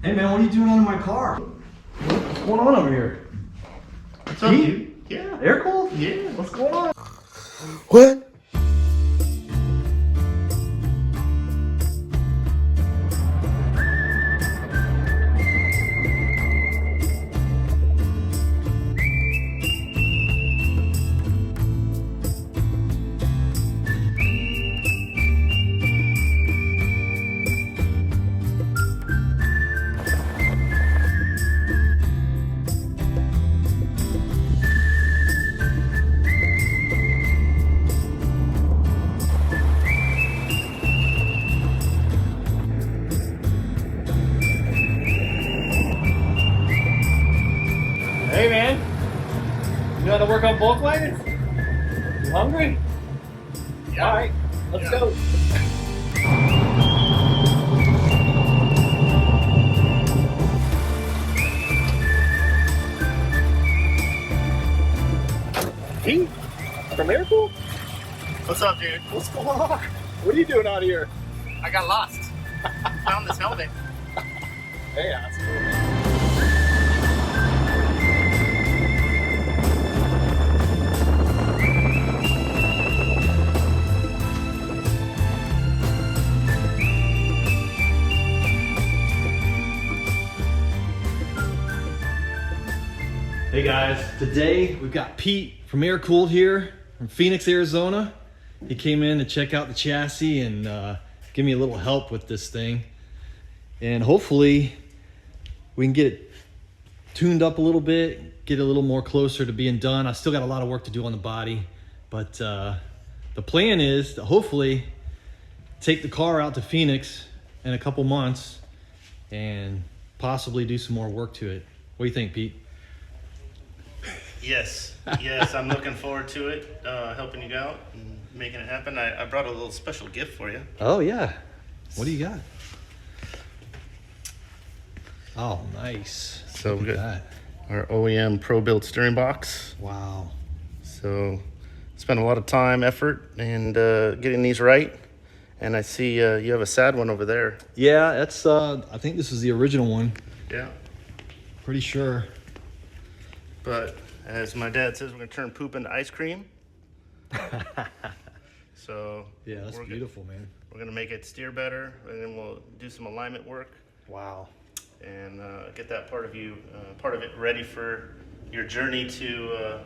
Hey man, what are you doing under my car? What's going on over here? What's up, dude? Yeah. Airkewld? Yeah. What's going on? What? Hey man, you know how to work on bulk wagons? You hungry? Yeah. All right, let's go. Pete, from Airkewld? What's up, dude? What's going on? What are you doing out here? I got lost. Found this helmet. Hey, that's cool. Hey guys, today we've got Pete from Airkewld here from Phoenix, Arizona. He came in to check out the chassis and give me a little help with this thing. And hopefully we can get it tuned up a little bit, get a little more closer to being done. I still got a lot of work to do on the body, but the plan is to hopefully take the car out to Phoenix in a couple months and possibly do some more work to it. What do you think, Pete? Yes, I'm looking forward to it, helping you out and making it happen. I brought a little special gift for you. Oh yeah. What do you got? Oh, nice. So Look we at got that. our OEM Pro Build steering box. Wow. So spent a lot of time, effort, and getting these right. And I see you have a sad one over there. Yeah, that's I think this is the original one. Yeah. Pretty sure. But as my dad says, we're gonna turn poop into ice cream. So Yeah, that's beautiful, man. We're gonna make it steer better, and then we'll do some alignment work Wow. and get that part of it ready for your journey to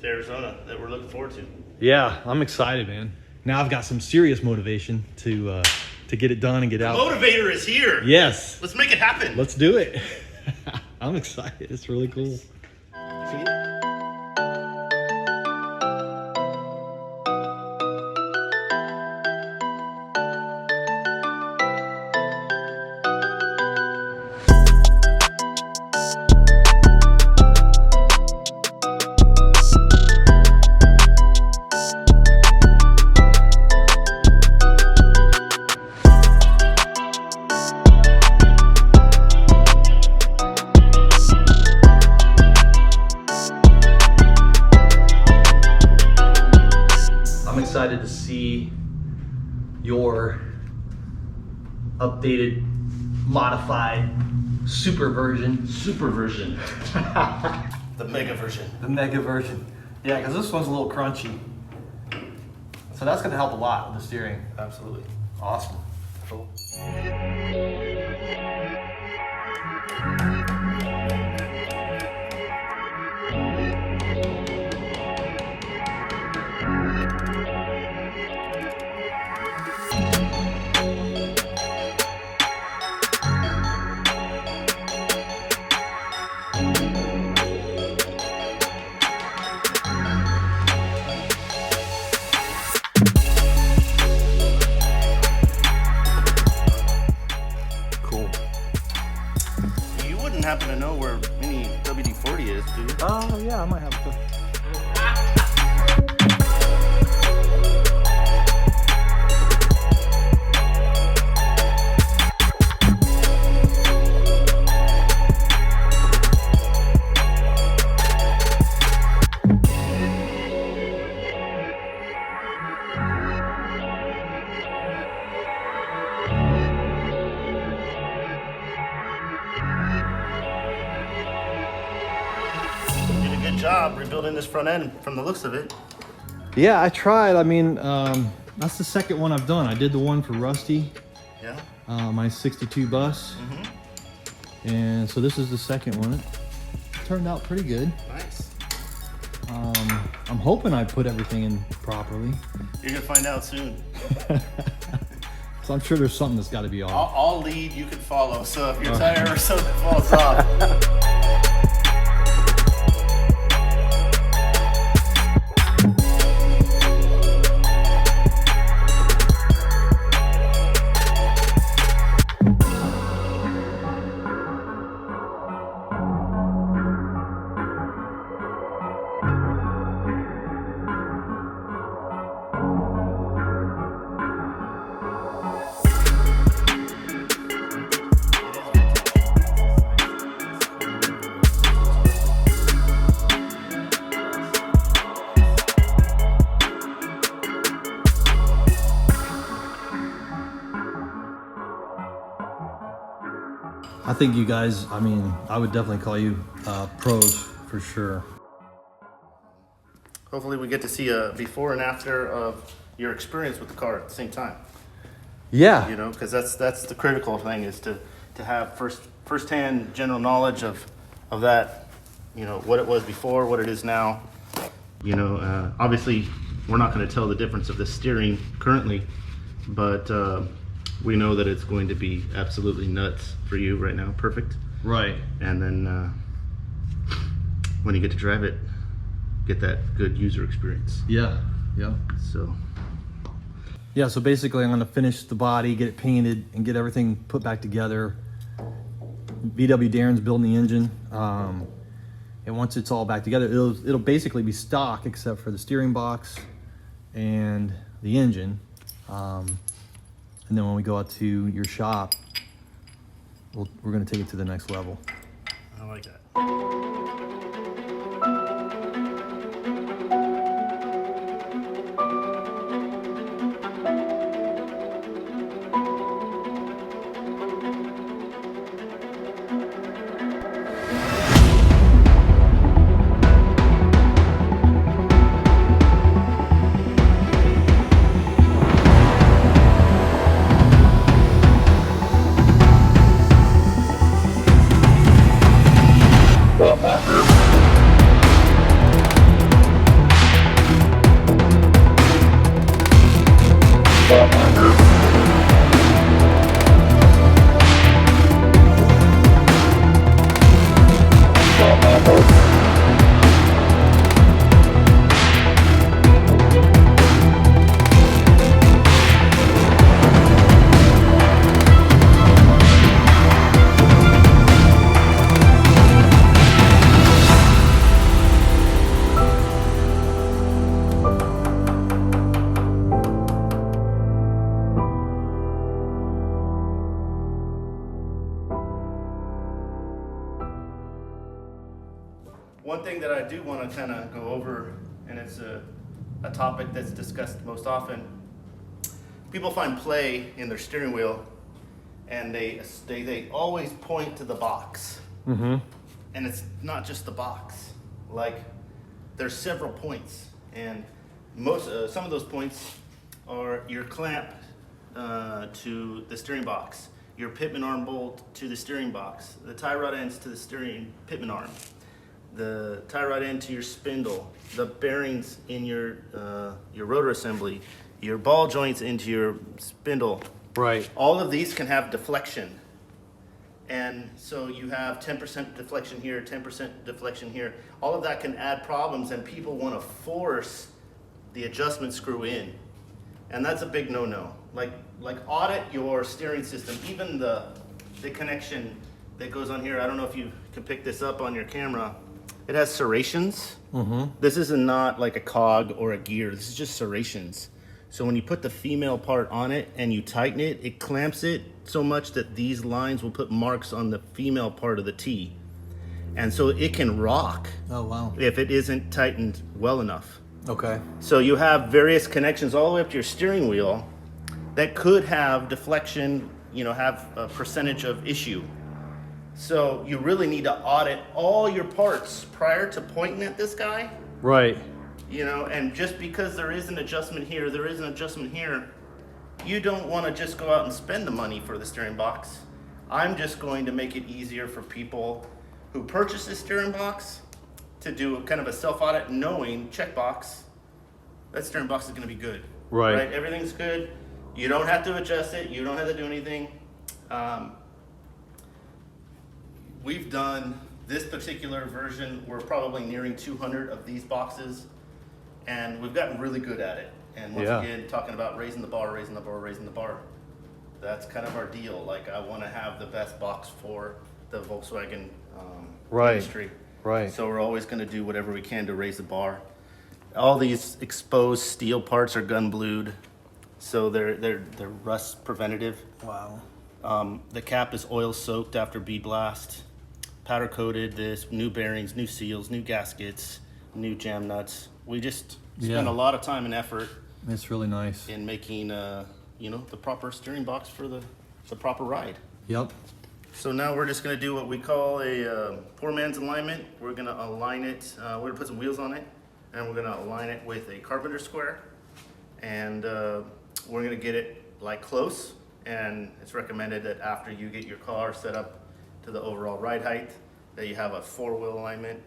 Arizona that we're looking forward to. Yeah, I'm excited, man. Now I've got some serious motivation to get it done and get out. Motivator is here. Yes. Let's make it happen. Let's do it. I'm excited. It's really cool. Excited to see your updated, modified super version. The mega version. The mega version. Yeah, because this one's a little crunchy. So that's going to help a lot with the steering. Absolutely. Awesome. Cool. Happen to know where Mini WD-40 is, do you? Oh, yeah, I might have to. rebuilding this front end from the looks of it. Yeah, I tried. I mean, that's the second one I've done. I did the one for Rusty. Yeah. My 62 bus. And so this is the second one. It turned out pretty good. Nice. I'm hoping I put everything in properly. You're gonna find out soon. So I'm sure there's something that's got to be off. I'll lead, you can follow. So if your tire or something falls off. I think you guys, I mean, I would definitely call you pros for sure. Hopefully we get to see a before and after of your experience with the car at the same time. Yeah. You know, because that's the critical thing, is to have firsthand general knowledge of that, you know, what it was before, what it is now. You know, obviously we're not going to tell the difference of the steering currently, but we know that it's going to be absolutely nuts for you right now. Perfect. Right. And then when you get to drive it, get that good user experience. Yeah. Yeah. So. Yeah, so basically I'm going to finish the body, get it painted, and get everything put back together. VW Darren's building the engine. And once it's all back together, it'll basically be stock except for the steering box and the engine. And then when we go out to your shop, we're going to take it to the next level. I like that. One thing that I do want to kind of go over, and it's a topic that's discussed most often, people find play in their steering wheel, and they always point to the box. Mm-hmm. And it's not just the box. Like, there's several points, and some of those points are your clamp to the steering box, your pitman arm bolt to the steering box, the tie rod ends to the steering pitman arm, the tie rod end to your spindle, the bearings in your rotor assembly, your ball joints into your spindle. Right. All of these can have deflection. And so you have 10% deflection here, 10% deflection here. All of that can add problems, and people want to force the adjustment screw in. And that's a big no-no. Like audit your steering system, even the connection that goes on here. I don't know if you can pick this up on your camera. It has serrations. Mm-hmm. This is not like a cog or a gear. This is just serrations. So when you put the female part on it and you tighten it, it clamps it so much that these lines will put marks on the female part of the T. And so it can rock. Oh, wow. If it isn't tightened well enough. Okay. So you have various connections all the way up to your steering wheel that could have deflection, have a percentage of issue. So you really need to audit all your parts prior to pointing at this guy. Right. You know, and just because there is an adjustment here, there is an adjustment here, you don't want to just go out and spend the money for the steering box. I'm just going to make it easier for people who purchase this steering box to do a kind of a self-audit, knowing, checkbox, that steering box is going to be good. Right. Everything's good. You don't have to adjust it. You don't have to do anything. We've done this particular version. We're probably nearing 200 of these boxes, and we've gotten really good at it. And once again, talking about raising the bar, raising the bar, raising the bar. That's kind of our deal. Like, I want to have the best box for the Volkswagen industry. Right. So we're always going to do whatever we can to raise the bar. All these exposed steel parts are gun blued, so they're rust preventative. Wow. The cap is oil soaked after bead blast, powder coated. This new bearings, new seals, new gaskets, new jam nuts. We just spend a lot of time and effort. It's really nice in making the proper steering box for the proper ride. Yep. So now we're just going to do what we call a poor man's alignment. We're going to align it. We're going to put some wheels on it, and we're going to align it with a carpenter square, and we're going to get it like close. And it's recommended that after you get your car set up to the overall ride height, that you have a 4-wheel alignment.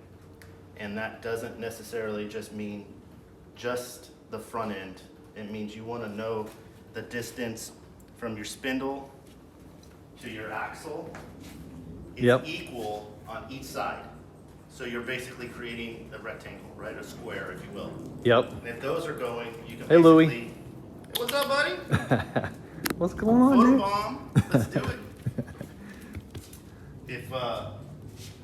And that doesn't necessarily just mean just the front end. It means you want to know the distance from your spindle to your axle is equal on each side. So you're basically creating a rectangle, right? A square, if you will. Yep. And if those are going, you can Hey, Louie. What's up, buddy? What's going on, dude? Photobomb. Let's do it.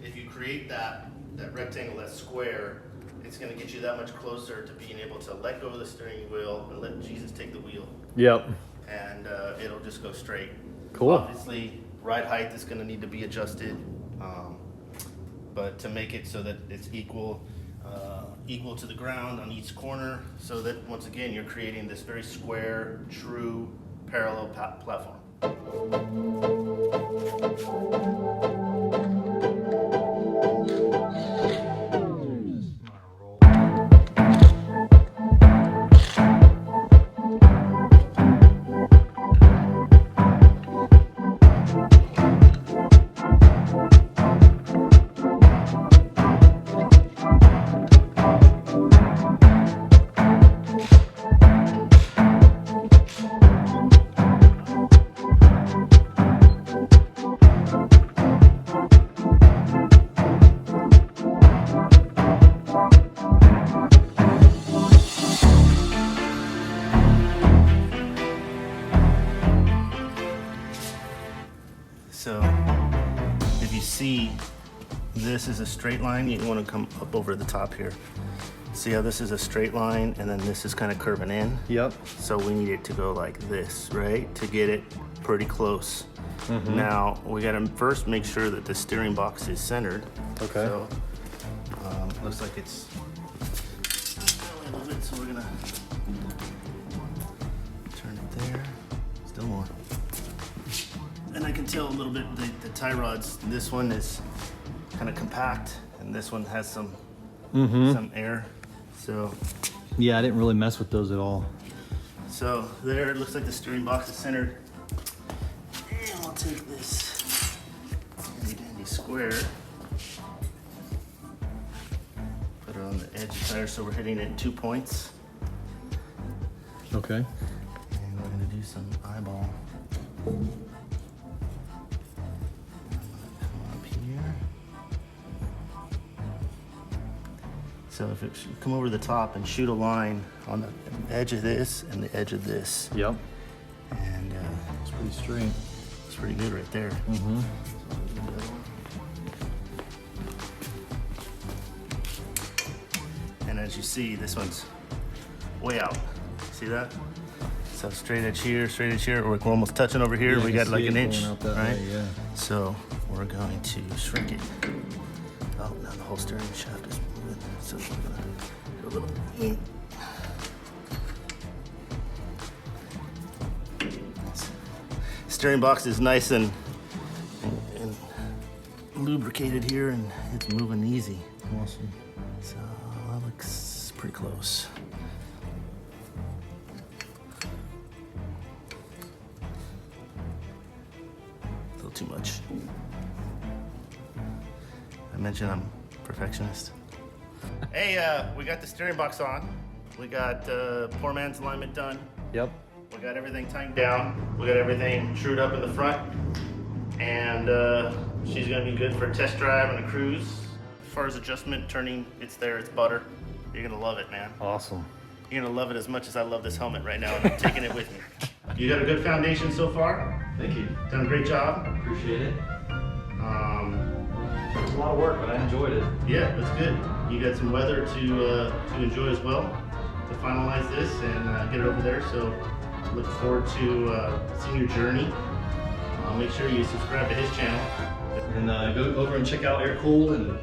If you create that rectangle, that square, it's going to get you that much closer to being able to let go of the steering wheel and let Jesus take the wheel. Yep. And it'll just go straight. Cool. Obviously, ride height is going to need to be adjusted, but to make it so that it's equal to the ground on each corner, so that once again you're creating this very square, true, parallel platform. So if you see this is a straight line, you want to come up over the top here. See how this is a straight line and then this is kind of curving in? Yep. So we need it to go like this, right? To get it pretty close. Now we got to first make sure that the steering box is centered. Okay. So looks like it's a little bit, so we're gonna turn it there. Still more. And I can tell a little bit the tie rods. This one is kind of compact, and this one has some air. So yeah, I didn't really mess with those at all. So there, it looks like the steering box is centered. And I'll take this handy dandy square, put it on the edge of the tire, so we're hitting it in 2 points. Okay. And we're gonna do some eyeball. Come up here. So if it should come over the top and shoot a line on the edge of this and the edge of this. Yep. And It's pretty straight. it's pretty good right there. And as you see, this one's way out. See that? So straight edge here, we're almost touching over here. Yeah, We I got can like see an it inch, going out that right? way, yeah. So we're going to shrink it. Oh, now the whole steering shaft is moving. So we're gonna do a little. Steering box is nice and lubricated here and it's moving easy. Awesome. So that looks pretty close. A little too much. I mentioned I'm a perfectionist. Hey, we got the steering box on. We got poor man's alignment done. Yep. We got everything tightened down. We got everything trued up in the front. And she's gonna be good for a test drive and a cruise. As far as adjustment, turning, it's there, it's butter. You're gonna love it, man. Awesome. You're gonna love it as much as I love this helmet right now, and I'm taking it with me. You got a good foundation so far. Thank you. Done a great job. Appreciate it. It was a lot of work, but I enjoyed it. Yeah, that's good. You got some weather to enjoy as well to finalize this and get it over there. So look forward to seeing your journey. Make sure you subscribe to his channel. And go over and check out Airkewld and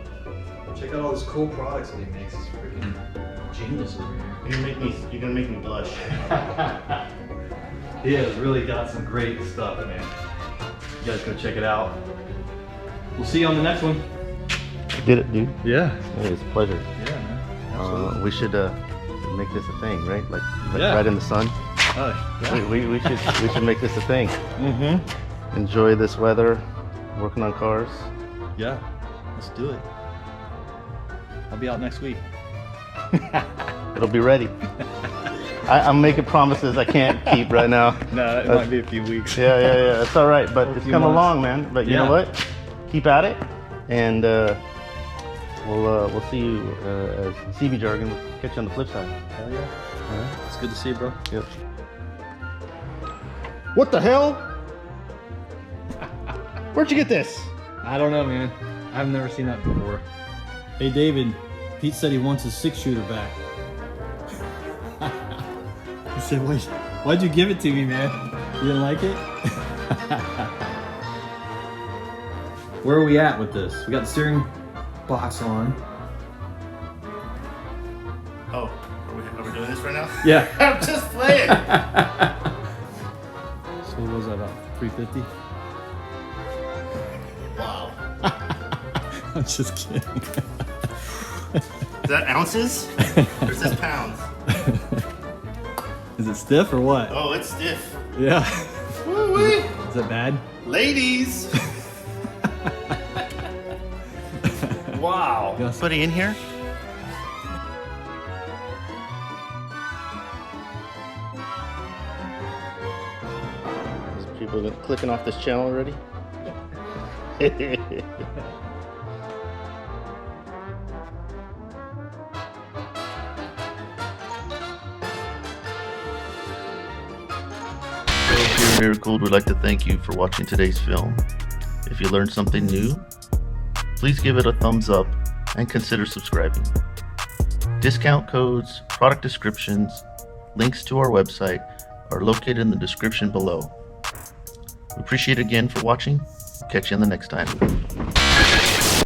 check out all these cool products that he makes. It's freaking genius over here. You're gonna make me blush. He has really got some great stuff, man. You guys go check it out. We'll see you on the next one. You did it, dude. Yeah. Hey, it's a pleasure. Yeah, man. Absolutely. We should make this a thing, right? Like Yeah. right in the sun. Oh, yeah. We should make this a thing. Mm-hmm. Enjoy this weather, working on cars. Yeah. Let's do it. I'll be out next week. It'll be ready. I'm making promises I can't keep right now. No, it might be a few weeks. Yeah. It's all right, but Or a it's few come months. along, man. But you know what? Keep at it, and we'll see you as CB jargon. We'll catch you on the flip side. Hell yeah. All right. It's good to see you, bro. Yep. What the hell? Where'd you get this? I don't know, man. I've never seen that before. Hey, David. Pete said he wants his 6-shooter back. He said, why'd you give it to me, man? You didn't like it? Where are we at with this? We got the steering box on. Oh, are we doing this right now? Yeah. I'm just playing. So what was that, about 350? Wow. I'm just kidding. Is that ounces? Or is this pounds? Is it stiff or what? Oh, it's stiff. Yeah. Woo-wee. Is that bad? Ladies. Wow. Yes. Somebody in here? There's people clicking off this channel already. Here at Airkewld, we'd like to thank you for watching today's film. If you learned something new, please give it a thumbs up and consider subscribing. Discount codes, product descriptions, links to our website are located in the description below. We appreciate it again for watching. Catch you on the next time.